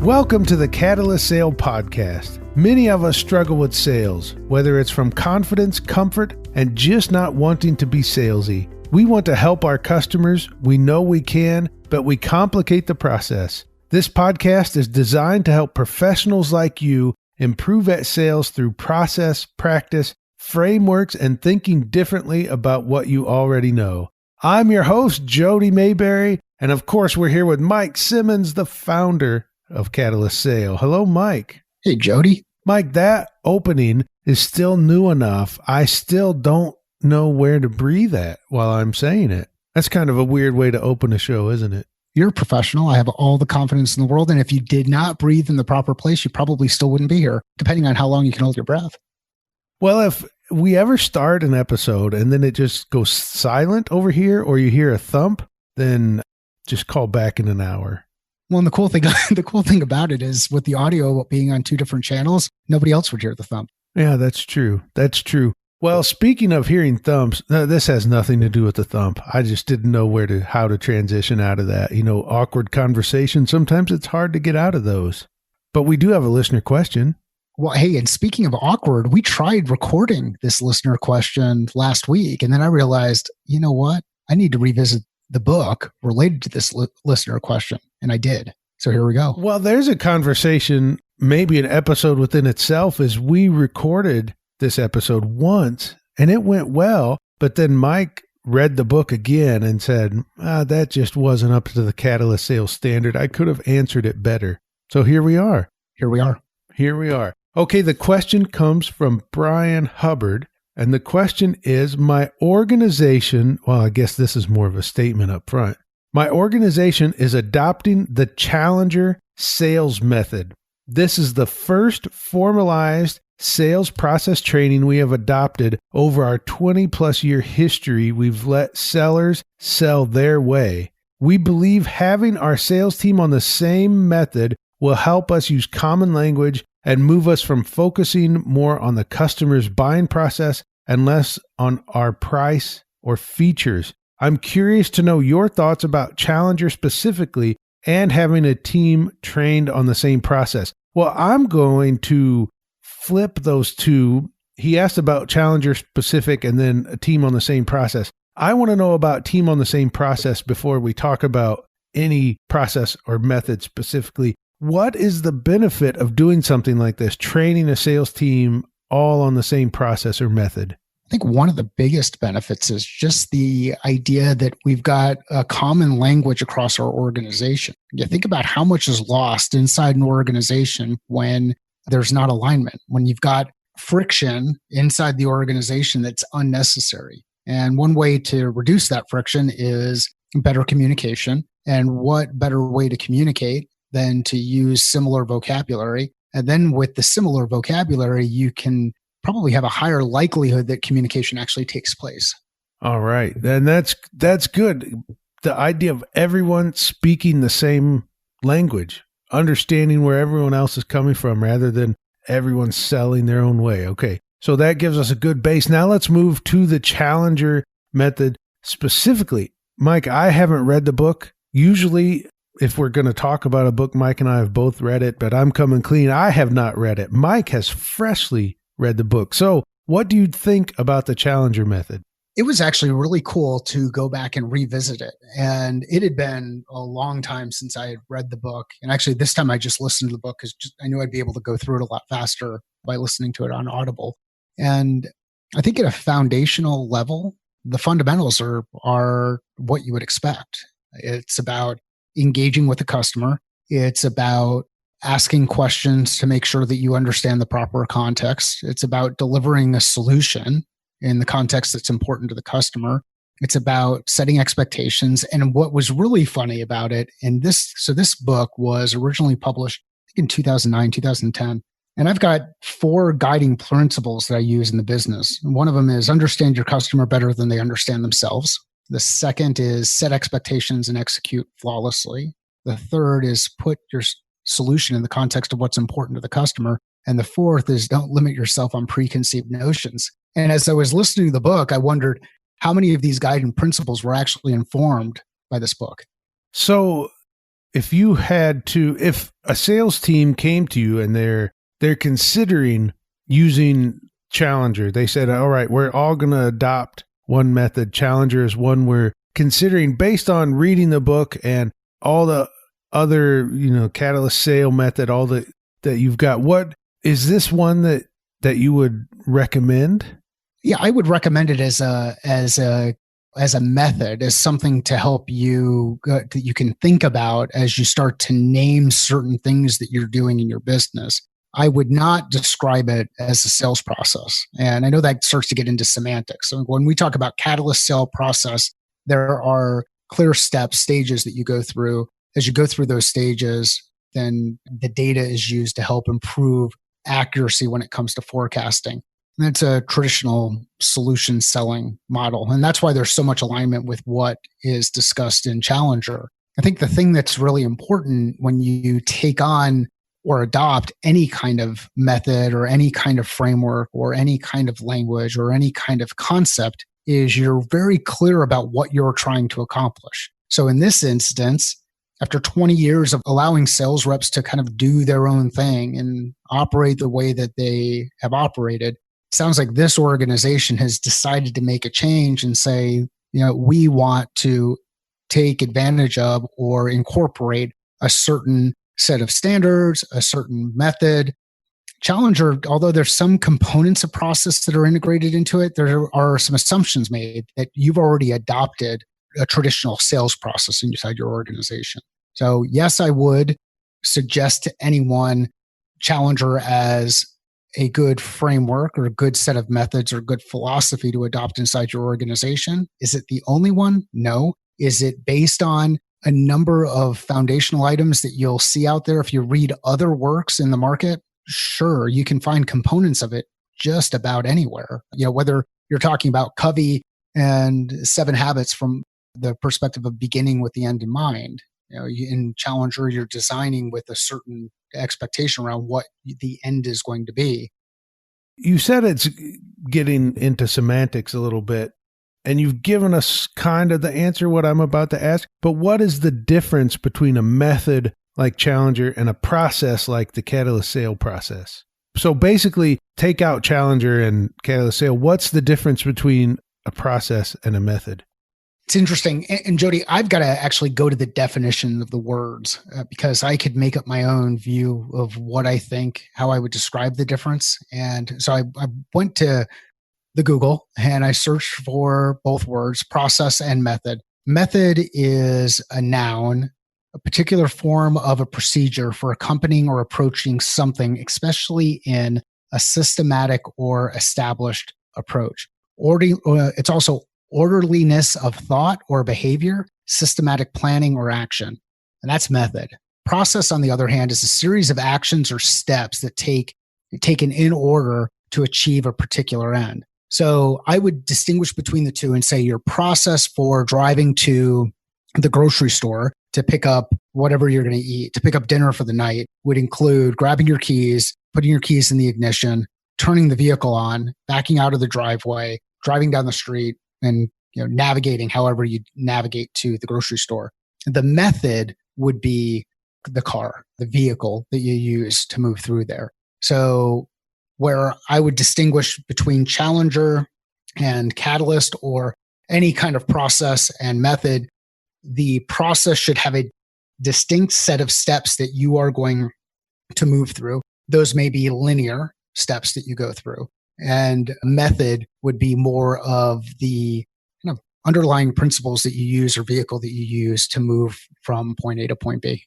Welcome to the Catalyst Sale Podcast. Many of us struggle with sales, whether it's from confidence, comfort, and just not wanting to be salesy. We want to help our customers. We know we can, but we complicate the process. This podcast is designed to help professionals like you improve at sales through process, practice, frameworks, and thinking differently about what you already know. I'm your host, Jody Mayberry, and of course, we're here with Mike Simmons, the founder of Catalyst Sale. Hello, Mike. Hey, Jody. Mike, that opening is still new enough. I still don't know where to breathe at while I'm saying it. That's kind of a weird way to open a show, isn't it? You're a professional. I have all the confidence in the world. And if you did not breathe in the proper place, you probably still wouldn't be here, depending on how long you can hold your breath. Well, if we ever start an episode and then it just goes silent over here or you hear a thump, then just call back in an hour. Well, and the cool thing about it is with the audio being on two different channels, nobody else would hear the thump. Yeah, that's true. That's true. Well, speaking of hearing thumps, this has nothing to do with the thump. I just didn't know how to transition out of that. You know, awkward conversation. Sometimes it's hard to get out of those. But we do have a listener question. Well, hey, and speaking of awkward, we tried recording this listener question last week, and then I realized, you know what? I need to revisit the book related to this listener question. And I did. So here we go. Well, there's a conversation, maybe an episode within itself, is we recorded this episode once and it went well, but then Mike read the book again and said, that just wasn't up to the Catalyst Sales standard. I could have answered it better. So here we are. Here we are. Okay, the question comes from Brian Hubbard. And the question is, my organization, well, I guess this is more of a statement up front. My organization is adopting the Challenger sales method. This is the first formalized sales process training we have adopted over our 20-plus year history. We've let sellers sell their way. We believe having our sales team on the same method will help us use common language and move us from focusing more on the customer's buying process and less on our price or features. I'm curious to know your thoughts about Challenger specifically and having a team trained on the same process. Well, I'm going to flip those two. He asked about Challenger specific and then a team on the same process. I want to know about team on the same process before we talk about any process or method specifically. What is the benefit of doing something like this, training a sales team all on the same process or method? I think one of the biggest benefits is just the idea that we've got a common language across our organization. You think about how much is lost inside an organization when there's not alignment, when you've got friction inside the organization that's unnecessary. And one way to reduce that friction is better communication. And what better way to communicate than to use similar vocabulary? And then with the similar vocabulary, you can probably have a higher likelihood that communication actually takes place. All right. And that's good. The idea of everyone speaking the same language, understanding where everyone else is coming from rather than everyone selling their own way. Okay. So that gives us a good base. Now let's move to the Challenger method specifically. Mike, I haven't read the book. Usually, if we're going to talk about a book, Mike and I have both read it, but I'm coming clean. I have not read it. Mike has freshly read the book. So what do you think about the Challenger method? It was actually really cool to go back and revisit it. And it had been a long time since I had read the book. And actually this time I just listened to the book because I knew I'd be able to go through it a lot faster by listening to it on Audible. And I think at a foundational level, the fundamentals are what you would expect. It's about engaging with the customer. It's about asking questions to make sure that you understand the proper context. It's about delivering a solution in the context that's important to the customer. It's about setting expectations. And what was really funny about it, this book was originally published I think in 2009, 2010. And I've got 4 guiding principles that I use in the business. And one of them is understand your customer better than they understand themselves. The second is set expectations and execute flawlessly. The third is put your solution in the context of what's important to the customer. And the fourth is don't limit yourself on preconceived notions. And as I was listening to the book, I wondered how many of these guiding principles were actually informed by this book. So if a sales team came to you and they're considering using Challenger, they said, all right, we're all going to adopt one method. Challenger is one we're considering based on reading the book and all the other, catalyst sale method, all that you've got. What is this one that you would recommend? Yeah, I would recommend it as a method, as something to help you that you can think about as you start to name certain things that you're doing in your business. I would not describe it as a sales process. And I know that starts to get into semantics. So when we talk about catalyst sale process, there are clear steps, stages that you go through. As you go through those stages, then the data is used to help improve accuracy when it comes to forecasting. And that's a traditional solution selling model. And that's why there's so much alignment with what is discussed in Challenger. I think the thing that's really important when you take on or adopt any kind of method or any kind of framework or any kind of language or any kind of concept is you're very clear about what you're trying to accomplish. So in this instance, after 20 years of allowing sales reps to kind of do their own thing and operate the way that they have operated, it sounds like this organization has decided to make a change and say, we want to take advantage of or incorporate a certain set of standards, a certain method. Challenger, although there's some components of process that are integrated into it, there are some assumptions made that you've already adopted a traditional sales process inside your organization. So yes, I would suggest to anyone Challenger as a good framework or a good set of methods or a good philosophy to adopt inside your organization. Is it the only one? No. Is it based on a number of foundational items that you'll see out there if you read other works in the market? Sure, you can find components of it just about anywhere. Whether you're talking about Covey and 7 Habits from the perspective of beginning with the end in mind. In Challenger, you're designing with a certain expectation around what the end is going to be. You said it's getting into semantics a little bit, and you've given us kind of the answer what I'm about to ask, but what is the difference between a method like Challenger and a process like the catalyst sale process? So basically, take out Challenger and catalyst sale. What's the difference between a process and a method? It's interesting. And Jody, I've got to actually go to the definition of the words because I could make up my own view of what I think, how I would describe the difference. And so I went to the Google and I searched for both words, process and method. Method is a noun, a particular form of a procedure for accompanying or approaching something, especially in a systematic or established approach. It's also orderliness of thought or behavior, systematic planning or action. And that's method. Process, on the other hand, is a series of actions or steps that taken in order to achieve a particular end. So I would distinguish between the two and say your process for driving to the grocery store to pick up whatever you're going to eat, to pick up dinner for the night, would include grabbing your keys, putting your keys in the ignition, turning the vehicle on, backing out of the driveway, driving down the street, and navigating however you navigate to the grocery store. The method would be the car, the vehicle that you use to move through there. So where I would distinguish between Challenger and Catalyst or any kind of process and method, the process should have a distinct set of steps that you are going to move through. Those may be linear steps that you go through. And method would be more of the kind of underlying principles that you use or vehicle that you use to move from point A to point B.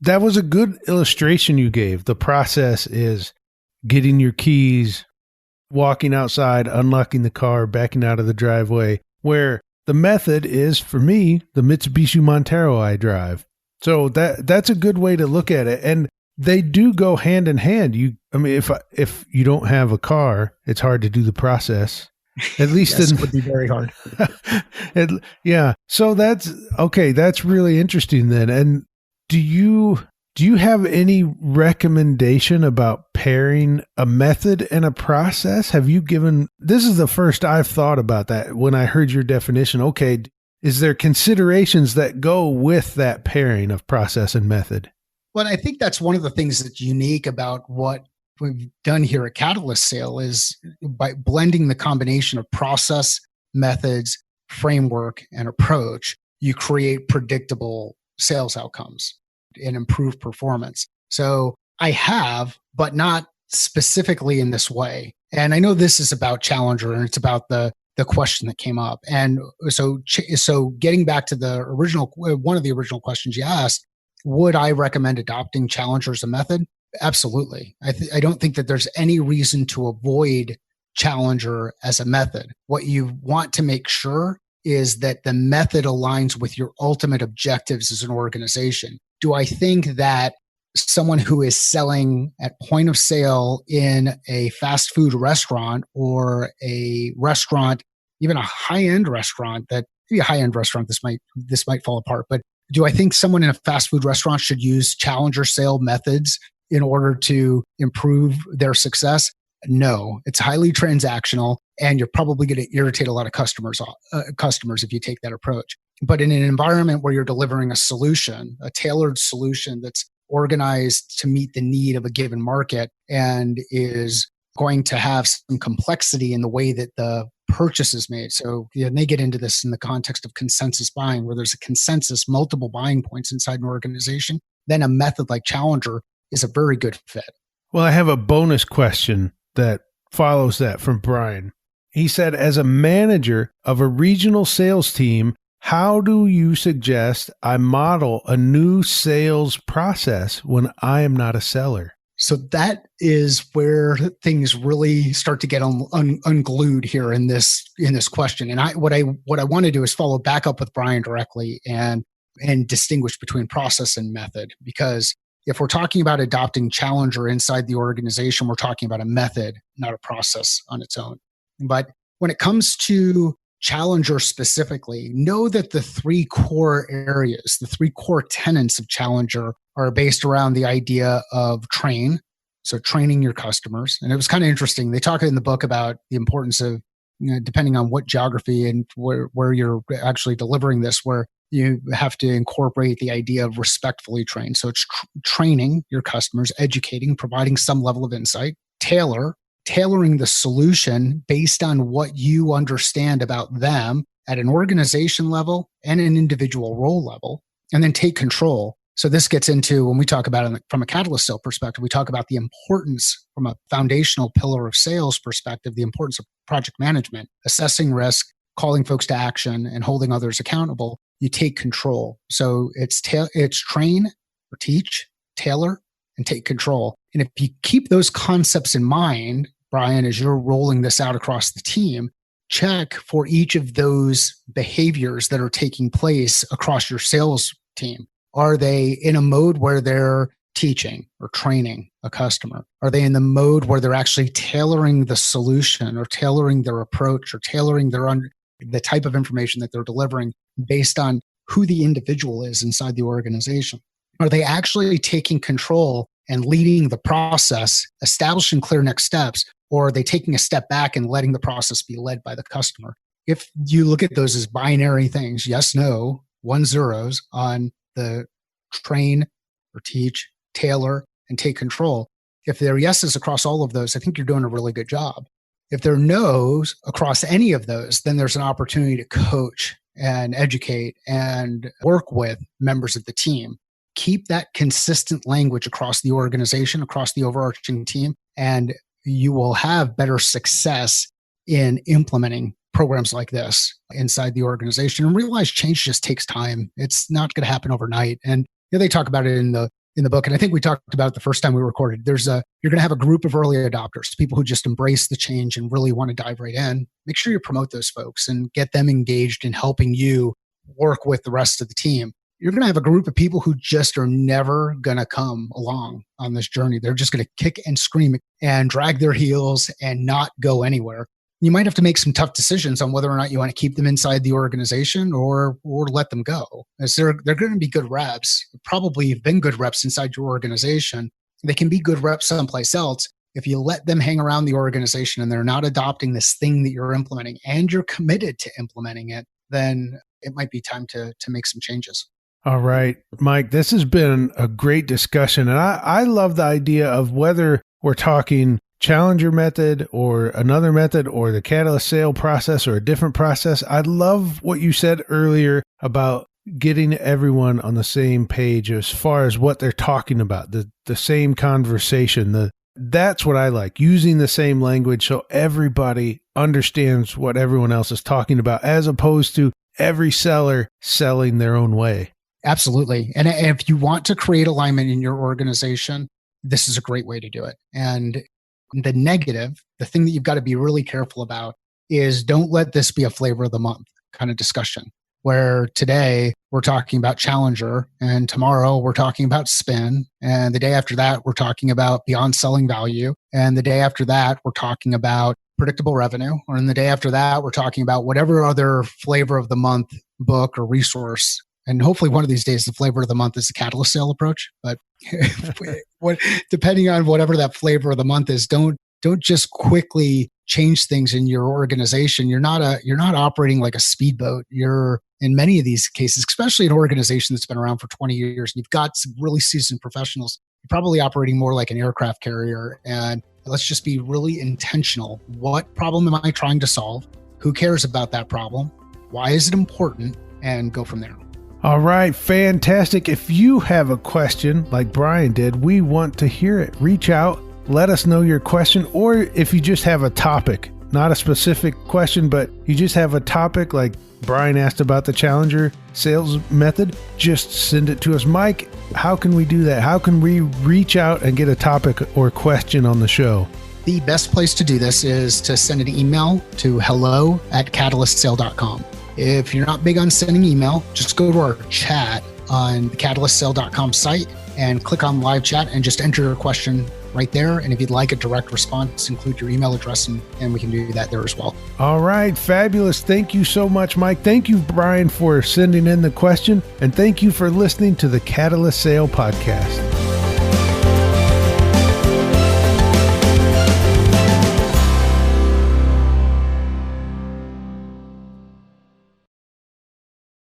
That was a good illustration you gave. The process is getting your keys, walking outside, unlocking the car, backing out of the driveway, where the method is, for me, the Mitsubishi Montero I drive. So that's a good way to look at it. And they do go hand in hand. If you don't have a car, it's hard to do the process. At least it would be very hard. Yeah. So that's okay. That's really interesting then. And do you have any recommendation about pairing a method and a process? This is the first I've thought about that when I heard your definition. Okay, is there considerations that go with that pairing of process and method? Well, I think that's one of the things that's unique about what we've done here at Catalyst Sale is by blending the combination of process, methods, framework, and approach, you create predictable sales outcomes and improve performance. So I have, but not specifically in this way. And I know this is about Challenger and it's about the question that came up. And so getting back to the original, one of the original questions you asked, would I recommend adopting Challenger as a method? Absolutely. I don't think that there's any reason to avoid Challenger as a method. What you want to make sure is that the method aligns with your ultimate objectives as an organization. Do I think that someone who is selling at point of sale in a fast food restaurant or a restaurant, even a high-end restaurant, that maybe a high-end restaurant, this might fall apart, but do I think someone in a fast food restaurant should use Challenger sale methods in order to improve their success? No, it's highly transactional, and you're probably going to irritate a lot of customers if you take that approach. But in an environment where you're delivering a solution, a tailored solution that's organized to meet the need of a given market and is going to have some complexity in the way that the purchase is made. So they get into this in the context of consensus buying, where there's a consensus, multiple buying points inside an organization. Then a method like Challenger is a very good fit. Well, I have a bonus question that follows that from Brian. He said, as a manager of a regional sales team, how do you suggest I model a new sales process when I am not a seller? So that is where things really start to get unglued here in this question. And what I want to do is follow back up with Brian directly and distinguish between process and method. Because if we're talking about adopting Challenger inside the organization, we're talking about a method, not a process on its own. But when it comes to Challenger specifically, know that the three core areas, the three core tenets of Challenger are based around the idea of train. So training your customers. And it was kind of interesting. They talk in the book about the importance of, depending on what geography and where you're actually delivering this, where you have to incorporate the idea of respectfully train. So it's training your customers, educating, providing some level of insight, tailoring the solution based on what you understand about them at an organization level and an individual role level, and then take control. So this gets into, when we talk about it from a Catalyst sale perspective, we talk about the importance from a foundational pillar of sales perspective, the importance of project management, assessing risk, calling folks to action, and holding others accountable. You take control. So it's train or teach, tailor, and take control. And if you keep those concepts in mind, Brian, as you're rolling this out across the team, check for each of those behaviors that are taking place across your sales team. Are they in a mode where they're teaching or training a customer? Are they in the mode where they're actually tailoring the solution or tailoring their approach or tailoring the type of information that they're delivering based on who the individual is inside the organization? Are they actually taking control and leading the process, establishing clear next steps, or are they taking a step back and letting the process be led by the customer? If you look at those as binary things, yes, no, 1 zeros on the train or teach, tailor, and take control. If they're yeses across all of those, I think you're doing a really good job. If they're no's across any of those, then there's an opportunity to coach and educate and work with members of the team. Keep that consistent language across the organization, across the overarching team, and you will have better success in implementing programs like this inside the organization. And realize change just takes time. It's not going to happen overnight. And they talk about it in the book. And I think we talked about it the first time we recorded. You're going to have a group of early adopters, people who just embrace the change and really want to dive right in. Make sure you promote those folks and get them engaged in helping you work with the rest of the team. You're going to have a group of people who just are never going to come along on this journey. They're just going to kick and scream and drag their heels and not go anywhere. You might have to make some tough decisions on whether or not you want to keep them inside the organization or let them go. As they're going to be good reps, probably been good reps inside your organization. They can be good reps someplace else. If you let them hang around the organization and they're not adopting this thing that you're implementing and you're committed to implementing it, then it might be time to make some changes. All right, Mike, this has been a great discussion. And I love the idea of whether we're talking Challenger method or another method or the catalyst sale process or a different process. I love what you said earlier about getting everyone on the same page as far as what they're talking about, the same conversation. That's what I like, using the same language so everybody understands what everyone else is talking about, as opposed to every seller selling their own way. Absolutely. And if you want to create alignment in your organization, this is a great way to do it. And the negative, the thing that you've got to be really careful about is don't let this be a flavor of the month kind of discussion, where today we're talking about Challenger and tomorrow we're talking about spin. And the day after that, we're talking about beyond selling value. And the day after that, we're talking about predictable revenue. Or in the day after that, we're talking about whatever other flavor of the month book or resource. And hopefully one of these days, the flavor of the month is the catalyst sale approach. But depending on whatever that flavor of the month is, don't just quickly change things in your organization. You're not operating like a speedboat. You're, in many of these cases, especially an organization that's been around for 20 years, and you've got some really seasoned professionals, you're probably operating more like an aircraft carrier. And let's just be really intentional. What problem am I trying to solve? Who cares about that problem? Why is it important? And go from there. All right, fantastic. If you have a question like Brian did, we want to hear it. Reach out, let us know your question, or if you just have a topic, not a specific question, but you just have a topic like Brian asked about the Challenger sales method, just send it to us. Mike, how can we do that? How can we reach out and get a topic or question on the show? The best place to do this is to send an email to hello@catalystsale.com. If you're not big on sending email, just go to our chat on the catalystsale.com site and click on live chat and just enter your question right there. And if you'd like a direct response, include your email address and we can do that there as well. All right. Fabulous. Thank you so much, Mike. Thank you, Brian, for sending in the question. And thank you for listening to the Catalyst Sale Podcast.